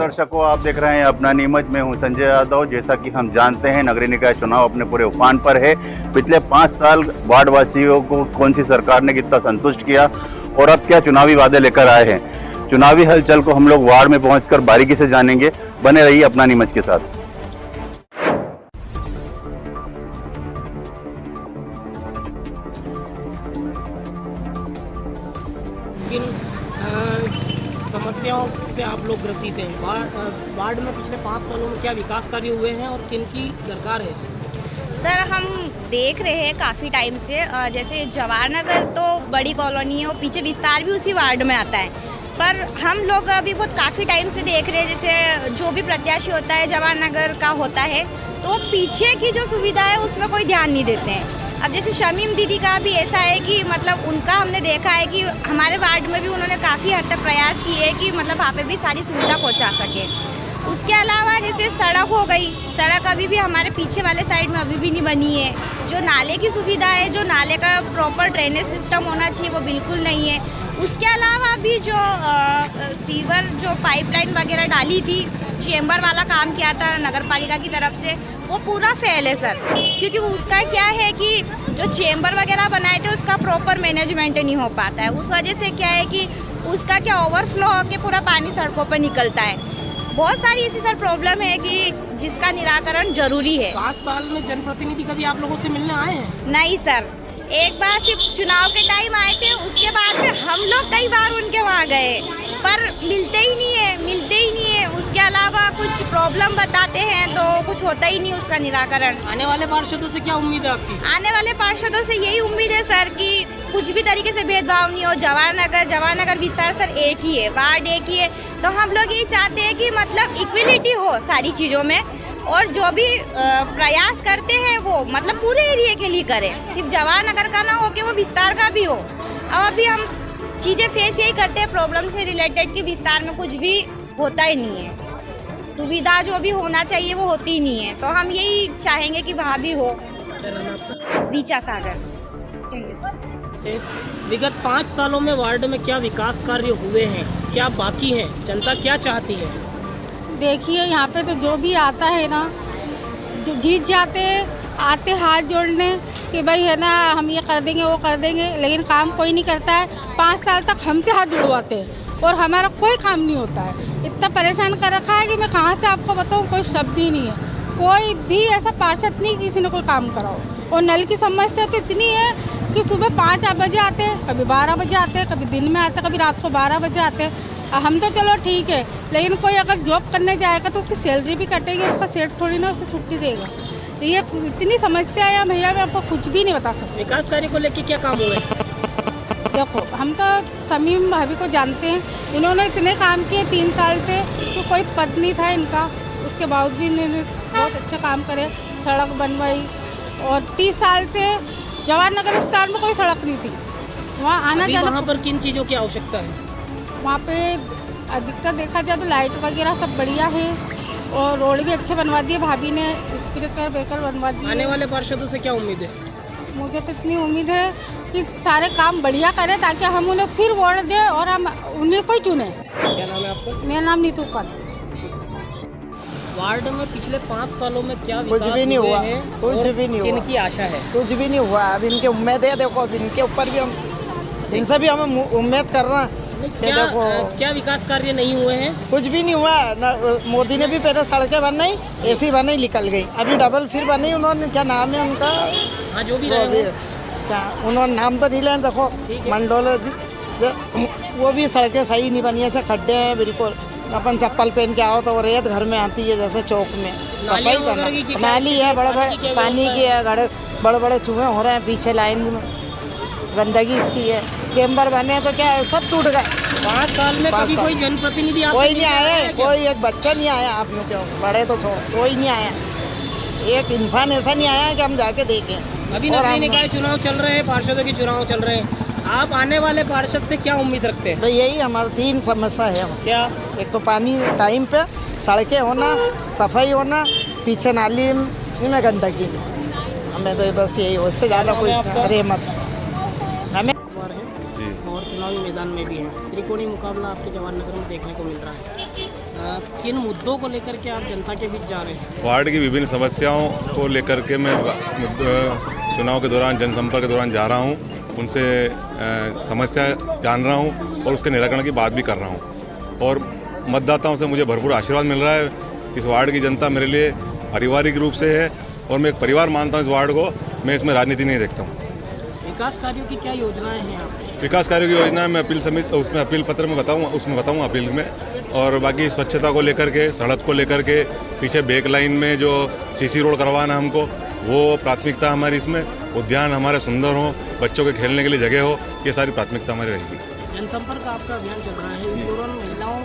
दर्शकों, आप देख रहे हैं अपना नीमच में हूं संजय यादव। जैसा कि हम जानते हैं नगरीय निकाय चुनाव अपने पूरे उफान पर है। पिछले 5 साल वार्ड वासियों को कौन सी सरकार ने कितना संतुष्ट किया और अब क्या चुनावी वादे लेकर आए हैं, चुनावी हलचल को हम लोग वार्ड में पहुंचकर बारीकी से जानेंगे। बने रहिए अपना नीमच के साथ। समस्याओं से आप लोग ग्रसित हैं। वार्ड में पिछले 5 सालों में क्या विकास कार्य हुए हैं और किन की दरकार है? सर, हम देख रहे हैं काफ़ी टाइम से, जैसे जवाहर नगर तो बड़ी कॉलोनी है और पीछे विस्तार भी उसी वार्ड में आता है, पर हम लोग अभी बहुत काफ़ी टाइम से देख रहे हैं जैसे जो भी प्रत्याशी होता है जवाहर नगर का होता है तो पीछे की जो सुविधा है उसमें कोई ध्यान नहीं देते हैं। अब जैसे शमीम दीदी का भी ऐसा है कि मतलब उनका हमने देखा है कि हमारे वार्ड में भी उन्होंने काफ़ी हद तक प्रयास किए कि मतलब वहाँ पे भी सारी सुविधा पहुँचा सके। उसके अलावा जैसे सड़क हो गई, सड़क अभी भी हमारे पीछे वाले साइड में अभी भी नहीं बनी है। जो नाले की सुविधा है, जो नाले का प्रॉपर ड्रेनेज सिस्टम होना चाहिए वो बिल्कुल नहीं है। उसके अलावा भी जो सीवर जो पाइपलाइन वगैरह डाली थी, चेंबर वाला काम किया था नगर पालिका की तरफ से, वो पूरा फेल है सर। क्योंकि उसका क्या है कि जो चेंबर वगैरह बनाए थे उसका प्रॉपर मैनेजमेंट नहीं हो पाता है। उस वजह से क्या है कि उसका क्या ओवरफ्लो होकर पूरा पानी सड़कों पर निकलता है। बहुत सारी ऐसी सर प्रॉब्लम है कि जिसका निराकरण जरूरी है। 5 साल में जनप्रतिनिधि कभी आप लोगों से मिलने आए हैं? नहीं सर, एक बार सिर्फ चुनाव के टाइम आए थे, उसके बाद में हम लोग कई बार उनके वहाँ गए पर मिलते ही नहीं है। उसके अलावा कुछ प्रॉब्लम बताते हैं तो कुछ होता ही नहीं उसका निराकरण। आने वाले पार्षदों से क्या उम्मीद है आपकी? आने वाले पार्षदों से यही उम्मीद है सर कि कुछ भी तरीके से भेदभाव नहीं हो। जवाहर नगर विस्तार सर एक ही है, वार्ड एक ही है, तो हम लोग यही चाहते हैं कि मतलब इक्वलिटी हो सारी चीज़ों में और जो भी प्रयास करते हैं वो मतलब पूरे एरिया के लिए करें, सिर्फ जवाहर नगर का ना हो कि वो विस्तार का भी हो। अब अभी हम चीज़ें फेस यही करते हैं प्रॉब्लम से रिलेटेड कि विस्तार में कुछ भी होता ही नहीं है, सुविधा जो भी होना चाहिए वो होती ही नहीं है। तो हम यही चाहेंगे कि वहाँ भी हो। क्या नाम है आपका? रीचा सागर। विगत 5 सालों में वार्ड में क्या विकास कार्य हुए हैं, क्या बाकी है, जनता क्या चाहती है? देखिए, यहाँ पे तो जो भी आता है ना, जो जीत जाते आते हाथ जोड़ने कि भाई है ना हम ये कर देंगे वो कर देंगे, लेकिन काम कोई नहीं करता है। 5 साल तक हमसे हाथ जुड़वाते हैं और हमारा कोई काम नहीं होता है। इतना परेशान कर रखा है कि मैं कहाँ से आपको बताऊँ, कोई शब्द ही नहीं है। कोई भी ऐसा पार्षद नहीं किसी ने कोई काम कराओ। और नल की समस्या तो इतनी है कि सुबह 5 बजे आते हैं, कभी 12 बजे आते हैं, कभी दिन में आते हैं, कभी रात को 12 बजे आते हैं। हम तो चलो ठीक है, लेकिन कोई अगर जॉब करने जाएगा तो उसकी सैलरी भी कटेगी, उसका सेठ थोड़ी ना उसे छुट्टी देगा। तो ये इतनी समस्या है भैया, मैं आपको कुछ भी नहीं बता सकती। विकास कार्य को लेकर क्या काम हुए? देखो, हम तो शमीम भाभी को जानते हैं, इन्होंने इतने काम किए 3 साल से, तो कोई पद नहीं था इनका, उसके बावजूद भी इन्होंने बहुत अच्छा काम करे, सड़क बनवाई। और 30 साल से जवाहर नगर विस्तार में कोई सड़क नहीं थी, वहाँ आना जाना। वहाँ पर किन चीज़ों की आवश्यकता है? वहाँ पे अधिकतर देखा जाए तो लाइट वगैरह सब बढ़िया है और रोड भी अच्छे बनवा दिए भाभी ने, स्पीकर ब्रेकर बनवा दिए। आने वाले पार्षदों से क्या उम्मीद है? मुझे तो इतनी उम्मीद है कि सारे काम बढ़िया करें ताकि हम उन्हें फिर वोट दें और हम उन्हीं को ही चुने। क्या नाम है आपका? मेरा नाम नीतू पाल। वार्ड में पिछले 5 सालों में क्या कुछ भी नहीं हुआ, कुछ भी नहीं हुआ। इनकी आशा है? कुछ भी नहीं हुआ। अब इनकी उम्मीद है, देखो अब इनके ऊपर भी हम, इनसे भी हमें उम्मीद कर रहे हैं। क्या विकास कार्य नहीं हुए हैं? कुछ भी नहीं हुआ। मोदी ने भी पहले सड़कें बनाई, ऐसी बनाई, निकल गई। अभी डबल फिर बनी उन्होंने, क्या नाम है उनका? हाँ, जो भी रहे क्या उन्होंने नाम तो नहीं लें, देखो मंडोल, वो भी सड़कें सही नहीं बनी, ऐसे खड्डे हैं बिल्कुल। अपन चप्पल पहन के आओ तो रेत घर में आती है, जैसे चौक में सफाई करना। नाली है, बड़े बड़े पानी की है, बड़े बड़े चूहे हो रहे हैं पीछे लाइन में, गंदगी इतनी है। चेंबर बने तो क्या है, सब टूट गए। 5 साल में कभी कोई जनप्रतिनिधि कोई नहीं आया, कोई एक बच्चा नहीं आया। आप लोग क्यों बड़े तो छोड़, कोई नहीं आया। एक इंसान ऐसा नहीं आया कि हम जाके देखें। अभी नगरीय निकाय चुनाव चल रहे हैं, पार्षदों के चुनाव चल रहे हैं, आप आने वाले पार्षद से क्या उम्मीद रखते हैं? तो यही हमारी 3 समस्या है। क्या? एक तो पानी टाइम पे, सड़कें होना, सफाई होना, पीछे नाली में गंदगी। हमें तो बस यही, उससे ज़्यादा कोई रहमत हमें। और चुनावी मैदान में भी है, त्रिकोणीय मुकाबला आपके जवाहर नगर में देखने को मिल रहा है। किन मुद्दों को लेकर के आप जनता के बीच जा रहे हैं? वार्ड की विभिन्न समस्याओं को लेकर के मैं चुनाव के दौरान जनसंपर्क के दौरान जा रहा हूँ, उनसे समस्या जान रहा हूँ और उसके निराकरण की बात भी कर रहा हूँ। और मतदाताओं से मुझे भरपूर आशीर्वाद मिल रहा है। इस वार्ड की जनता मेरे लिए पारिवारिक रूप से है और मैं एक परिवार मानता हूँ इस वार्ड को। मैं इसमें राजनीति नहीं देखता हूँ। विकास कार्यों की क्या योजनाएं हैं आपकी? विकास कार्यों की योजना मैं अपील समिति उसमें अपील पत्र में बताऊँगा, उसमें बताऊँगा अपील में। और बाकी स्वच्छता को लेकर के, सड़क को लेकर के, पीछे बैक लाइन में जो सीसी रोड करवाना हमको, वो प्राथमिकता हमारी इसमें। उद्यान हमारे सुंदर हो, बच्चों के खेलने के लिए जगह हो, ये सारी प्राथमिकता हमारी रहेगी। जनसंपर्क आपका अभियान चल रहा है, इस दौरान महिलाओं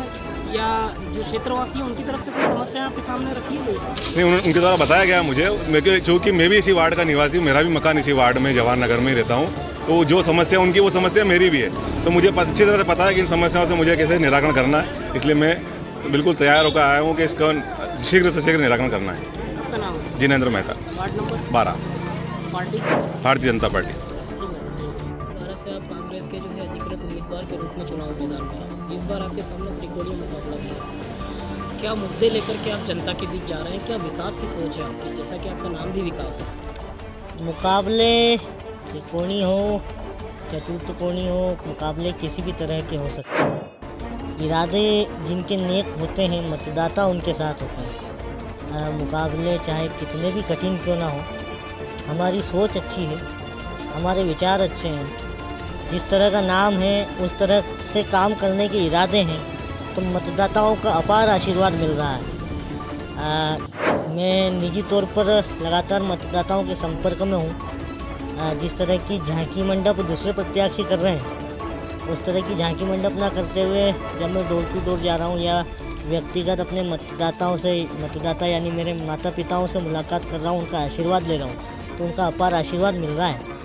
या जो क्षेत्रवासी हैं उनकी तरफ से कोई समस्या आपके सामने रखी हुई है? नहीं, उनके द्वारा बताया गया मुझे, चूँकि मैं भी इसी वार्ड का निवासी हूँ, मेरा भी मकान इसी वार्ड में जवाहर नगर में ही रहता हूँ, तो जो समस्या उनकी वो समस्या मेरी भी है। तो मुझे अच्छी तरह से पता है कि इन समस्याओं से मुझे कैसे निराकरण करना है, इसलिए मैं बिल्कुल तैयार होकर आया हूँ कि इसका शीघ्र से शीघ्र निराकरण करना है। आपका नाम है? Jinendra Mehta, ward number 12, party? Bharatiya Janata party. दोबारा से आप कांग्रेस के जो है अधिकृत उम्मीदवार के रूप में चुनाव मैदान में हैं। इस बार आपके सामने त्रिकोणीय मुकाबला भी है। क्या मुद्दे लेकर के आप जनता के बीच जा रहे हैं? क्या विकास की सोच है आपकी, जैसा कि आपका नाम भी विकास है? मुकाबले त्रिकोणीय हो, चतुर्थकोणीय हो, मुकाबले किसी भी तरह के हो सकते हैं। इरादे जिनके नेक होते हैं, मतदाता उनके साथ होते हैं। मुकाबले चाहे कितने भी कठिन क्यों ना हो, हमारी सोच अच्छी है, हमारे विचार अच्छे हैं, जिस तरह का नाम है उस तरह से काम करने के इरादे हैं, तो मतदाताओं का अपार आशीर्वाद मिल रहा है। मैं निजी तौर पर लगातार मतदाताओं के संपर्क में हूँ। जिस तरह की झांकी मंडप दूसरे प्रत्याशी कर रहे हैं, उस तरह की झांकी मंडप ना करते हुए जब मैं डोर टू डोर जा रहा हूँ या व्यक्तिगत अपने मतदाता यानी मेरे माता पिताओं से मुलाकात कर रहा हूँ, उनका आशीर्वाद ले रहा हूँ, तो उनका अपार आशीर्वाद मिल रहा है।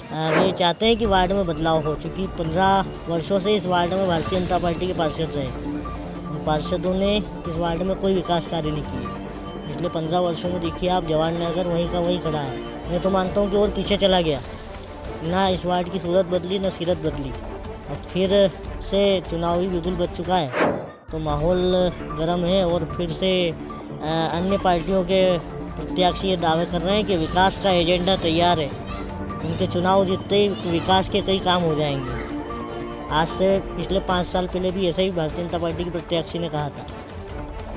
वे चाहते हैं कि वार्ड में बदलाव हो, चूँकि 15 वर्षों से इस वार्ड में भारतीय जनता पार्टी के पार्षद रहे। उन पार्षदों ने इस वार्ड में कोई विकास कार्य नहीं किए। पिछले 15 वर्षों में देखिए आप, जवाहर नगर वहीं का वहीं खड़ा है। मैं तो मानता हूँ कि और पीछे चला गया। ना इस वार्ड की सूरत बदली, ना सीरत बदली। अब फिर से चुनावी बिगुल बच चुका है, तो माहौल गर्म है और फिर से अन्य पार्टियों के प्रत्याशी ये दावे कर रहे हैं कि विकास का एजेंडा तैयार है, उनके चुनाव जीतते ही विकास के कई काम हो जाएंगे। आज से पिछले 5 साल पहले भी ऐसा ही भारतीय जनता पार्टी के प्रत्याशी ने कहा था।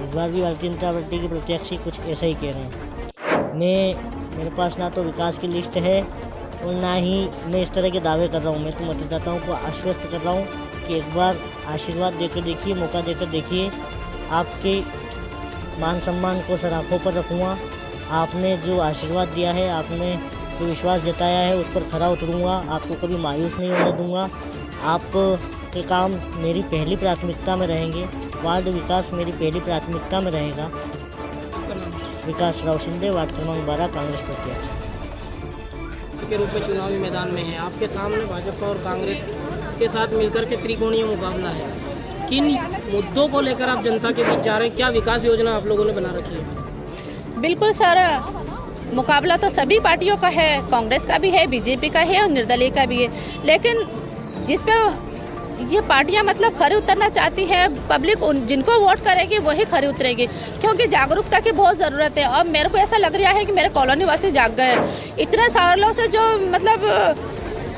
इस बार भी भारतीय जनता पार्टी के प्रत्याशी कुछ ऐसा ही कह रहे हैं। मेरे पास ना तो विकास की लिस्ट है और ना ही मैं इस तरह के दावे कर रहा हूँ। मैं तो मतदाताओं को आश्वस्त कर रहा हूँ कि एक बार आशीर्वाद देकर देखिए, मौका देकर देखिए। आपके मान सम्मान को सर आँखों पर रखूँगा। आपने जो आशीर्वाद दिया है, आपने जो विश्वास जताया है, उस पर खरा उतरूँगा। आपको कभी मायूस नहीं होने दूँगा। आपके काम मेरी पहली प्राथमिकता में रहेंगे। वार्ड विकास मेरी पहली प्राथमिकता में रहेगा। विकास राव शिंदे, वार्ड क्रमांक 12, कांग्रेस प्रत्याशी के रूप में चुनावी मैदान में है। आपके सामने भाजपा और कांग्रेस के साथ मिलकर के त्रिकोणीय मुकाबला है। किन मुद्दों को लेकर आप जनता के बीच जा रहे हैं? क्या विकास योजना आप लोगों ने बना रखी है? बिल्कुल सर, मुकाबला तो सभी पार्टियों का है, कांग्रेस का भी है, बीजेपी का है और निर्दलीय का भी है। लेकिन जिस पे ये पार्टियां मतलब खरी उतरना चाहती है, पब्लिक जिनको वोट करेगी वही खरी उतरेगी, क्योंकि जागरूकता की बहुत ज़रूरत है। और मेरे को ऐसा लग रहा है कि मेरे कॉलोनी वासी जाग गए। इतने सालों से जो मतलब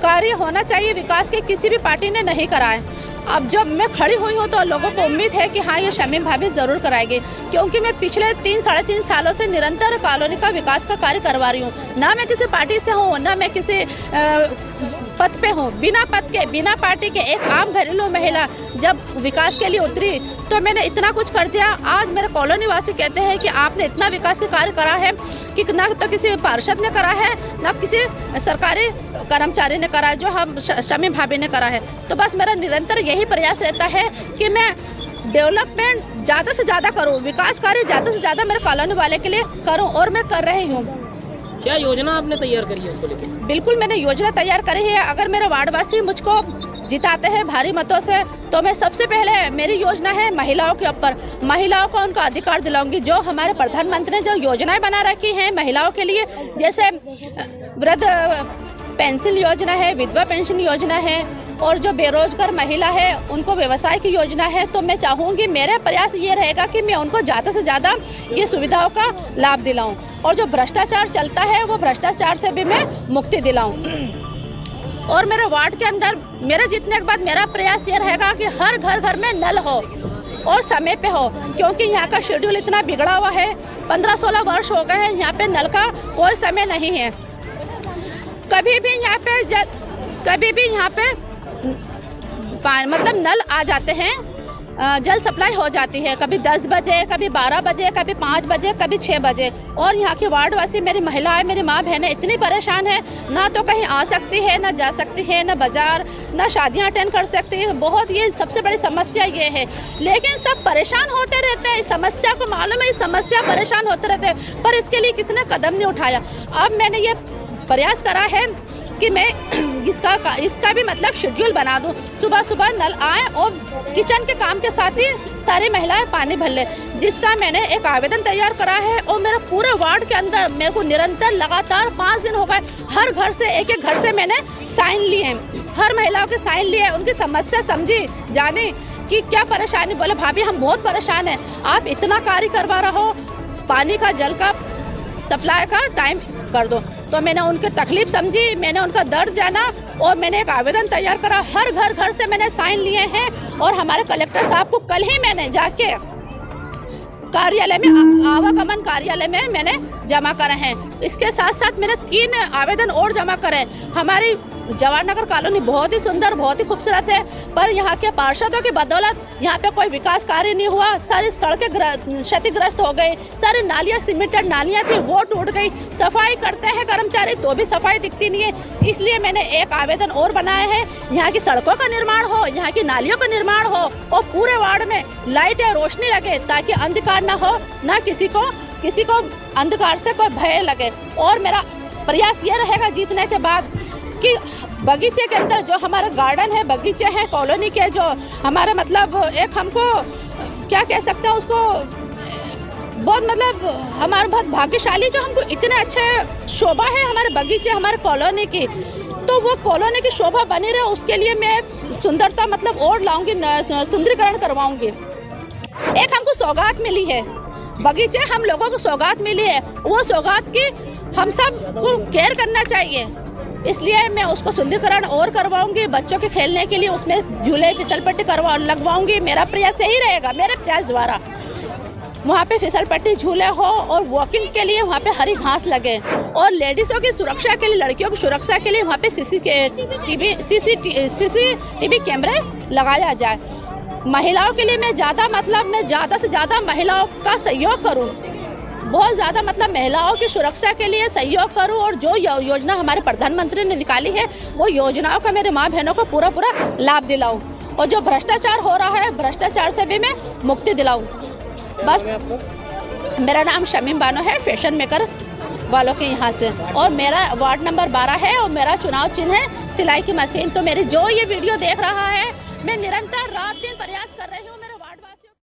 कार्य होना चाहिए विकास के, किसी भी पार्टी ने नहीं कराए। अब जब मैं खड़ी हुई हूँ तो लोगों को उम्मीद है कि हाँ, ये शमीम भाभी ज़रूर कराएंगे, क्योंकि मैं पिछले 3-3.5 सालों से निरंतर कॉलोनी का विकास का कार्य करवा रही हूँ। ना मैं किसी पार्टी से हूँ, ना मैं किसी पद पे हूँ। बिना पद के, बिना पार्टी के एक आम घरेलू महिला जब विकास के लिए उतरी तो मैंने इतना कुछ कर दिया। आज मेरे कॉलोनी वासी कहते हैं कि आपने इतना विकास के कार्य करा है कि ना तो किसी पार्षद ने करा है, ना किसी सरकारी कर्मचारी ने करा है, जो हम शमीम भाभी ने करा है। तो बस मेरा निरंतर यही प्रयास रहता है कि मैं डेवलपमेंट ज़्यादा से ज़्यादा करूँ, विकास कार्य ज़्यादा से ज़्यादा मेरे कॉलोनी वाले के लिए करूँ, और मैं कर रही हूँ। क्या योजना आपने तैयार करी है उसको लेकर? बिल्कुल, मैंने योजना तैयार करी है। अगर मेरे वार्डवासी मुझको जिताते हैं भारी मतों से, तो मैं सबसे पहले, मेरी योजना है महिलाओं के ऊपर। महिलाओं को उनका अधिकार दिलाऊंगी। जो हमारे प्रधानमंत्री ने जो योजनाएं बना रखी हैं महिलाओं के लिए, जैसे वृद्ध पेंशन योजना है, विधवा पेंशन योजना है, और जो बेरोजगार महिला है उनको व्यवसाय की योजना है। तो मैं चाहूँगी, मेरा प्रयास ये रहेगा कि मैं उनको ज़्यादा से ज़्यादा ये सुविधाओं का लाभ दिलाऊं और जो भ्रष्टाचार चलता है वो भ्रष्टाचार से भी मैं मुक्ति दिलाऊं। और मेरे वार्ड के अंदर मेरे जीतने के बाद मेरा प्रयास ये रहेगा कि हर घर में नल हो और समय पे हो, क्योंकि यहाँ का शेड्यूल इतना बिगड़ा हुआ है। 15-16 वर्ष हो गए हैं, यहाँ पे नल का कोई समय नहीं है। कभी भी यहाँ पे मतलब नल आ जाते हैं, जल सप्लाई हो जाती है, कभी 10 बजे, कभी 12 बजे, कभी 5 बजे, कभी 6 बजे। और यहाँ के वार्डवासी, मेरी महिलाएं, मेरी माँ बहनें इतनी परेशान है, ना तो कहीं आ सकती है, ना जा सकती है, ना बाजार, ना शादियाँ अटेंड कर सकती है। बहुत ये सबसे बड़ी समस्या ये है। लेकिन सब परेशान होते रहते हैं, इस समस्या को मालूम है, इस समस्या परेशान होते रहते हैं, पर इसके लिए किसी ने कदम नहीं उठाया। अब मैंने ये प्रयास करा है कि मैं इसका भी मतलब शेड्यूल बना दूं, सुबह सुबह नल आए और किचन के काम के साथ ही सारी महिलाएं पानी भर ले, जिसका मैंने एक आवेदन तैयार करा है। और मेरे पूरे वार्ड के अंदर मेरे को निरंतर लगातार 5 दिन हो गए, हर घर से एक घर से मैंने साइन लिए, हर महिलाओं के साइन लिए, उनकी समस्या समझी, जाने कि क्या परेशानी। बोले भाभी हम बहुत परेशान हैं, आप इतना कार्य करवा रहे हो, पानी का जल का सप्लाई का टाइम कर दो। तो मैंने उनकी तकलीफ समझी, मैंने उनका दर्द जाना और मैंने एक आवेदन तैयार करा। हर घर से मैंने साइन लिए हैं और हमारे कलेक्टर साहब को कल ही मैंने जाके कार्यालय में, आवागमन कार्यालय में मैंने जमा करे हैं। इसके साथ साथ मैंने 3 आवेदन और जमा करे। हमारी जवाहरनगर कॉलोनी बहुत ही सुंदर, बहुत ही खूबसूरत है, पर यहाँ के पार्षदों की बदौलत यहाँ पे कोई विकास कार्य नहीं हुआ। सारी सड़कें क्षतिग्रस्त हो गई, सारी नालियाँ, सीमेंटेड नालियाँ थी वो टूट गई। सफाई करते हैं कर्मचारी तो भी सफाई दिखती नहीं है। इसलिए मैंने एक आवेदन और बनाया है, यहाँ की सड़कों का निर्माण हो, यहाँ की नालियों का निर्माण हो और पूरे वार्ड में लाइट या रोशनी लगे, ताकि अंधकार ना हो, ना किसी को अंधकार से कोई भय लगे। और मेरा प्रयास ये रहेगा जीतने के बाद कि बगीचे के अंदर जो हमारा गार्डन है, बगीचे हैं कॉलोनी के, जो हमारे मतलब एक हमको क्या कह सकते हैं उसको, बहुत मतलब हमारे बहुत भाग्यशाली जो हमको इतने अच्छे शोभा है हमारे बगीचे, हमारे कॉलोनी की। तो वो कॉलोनी की शोभा बनी रहे, उसके लिए मैं सुंदरता मतलब और लाऊंगी, सुंदरीकरण करवाऊंगी। एक हमको सौगात मिली है, बगीचे हम लोगों को सौगात मिली है, वो सौगात की हम सब को केयर करना चाहिए। इसलिए मैं उसको सुंदरीकरण और करवाऊंगी, बच्चों के खेलने के लिए उसमें झूले फिसल पट्टी लगवाऊंगी। मेरा प्रयास यही रहेगा, मेरे प्रयास द्वारा वहाँ पे फिसल पट्टी, झूले हो और वॉकिंग के लिए वहाँ पे हरी घास लगे और लेडीज़ों की सुरक्षा के लिए, लड़कियों की सुरक्षा के लिए वहाँ पे सीसीटीवी कैमरे लगाया जाए। महिलाओं के लिए मैं ज़्यादा से ज़्यादा महिलाओं का सहयोग करूँ, बहुत ज़्यादा मतलब महिलाओं की सुरक्षा के लिए सहयोग करूं। और जो योजना हमारे प्रधानमंत्री ने निकाली है वो योजनाओं का मेरे माँ बहनों को पूरा लाभ दिलाऊं और जो भ्रष्टाचार हो रहा है भ्रष्टाचार से भी मैं मुक्ति दिलाऊं। बस मेरा नाम शमीम बानो है, फैशन मेकर वालों के यहाँ से, और मेरा वार्ड नंबर 12 है और मेरा चुनाव चिन्ह है सिलाई की मशीन। तो मेरी जो ये वीडियो देख रहा है, मैं निरंतर रात दिन प्रयास कर रही हूँ।